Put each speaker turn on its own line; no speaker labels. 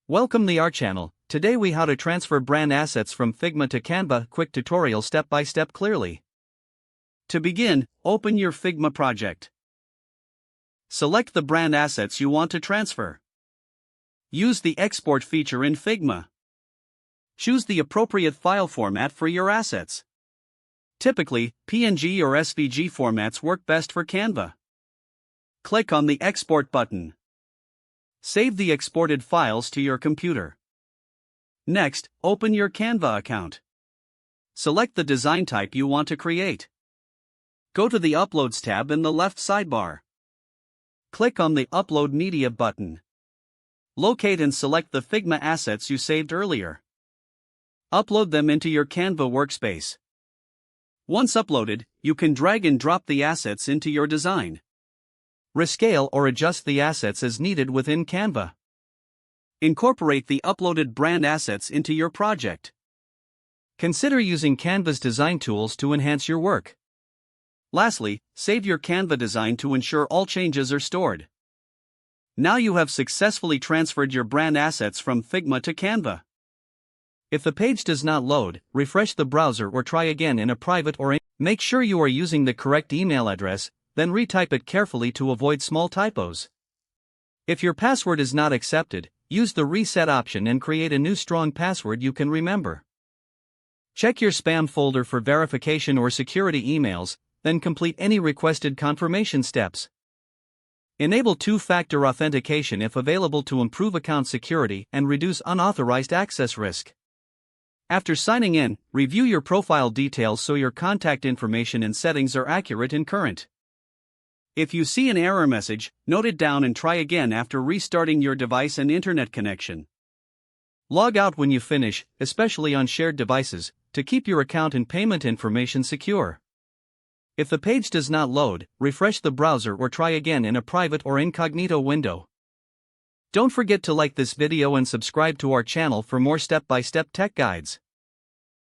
Welcome to our channel. Today we how to transfer brand assets from Figma to Canva. Quick tutorial step by step clearly. To begin, open your Figma project. Select the brand assets you want to transfer. Use the export feature in Figma. Choose the appropriate file format for your assets. Typically, PNG or SVG formats work best for Canva. Click on the Export button. Save the exported files to your computer. Next, open your Canva account. Select the design type you want to create. Go to the Uploads tab in the left sidebar. Click on the Upload Media button. Locate and select the Figma assets you saved earlier. Upload them into your Canva workspace. Once uploaded, you can drag and drop the assets into your design. Rescale or adjust the assets as needed within Canva. Incorporate the uploaded brand assets into your project. Consider using Canva's design tools to enhance your work. Lastly, save your Canva design to ensure all changes are stored. Now you have successfully transferred your brand assets from Figma to Canva. If the page does not load, refresh the browser or try again in a private or make sure you are using the correct email address, then retype it carefully to avoid small typos. If your password is not accepted, use the reset option and create a new strong password you can remember. Check your spam folder for verification or security emails, then complete any requested confirmation steps. Enable two-factor authentication if available to improve account security and reduce unauthorized access risk. After signing in, review your profile details so your contact information and settings are accurate and current. If you see an error message, note it down and try again after restarting your device and internet connection. Log out when you finish, especially on shared devices, to keep your account and payment information secure. If the page does not load, refresh the browser or try again in a private or incognito window. Don't forget to like this video and subscribe to our channel for more step-by-step tech guides.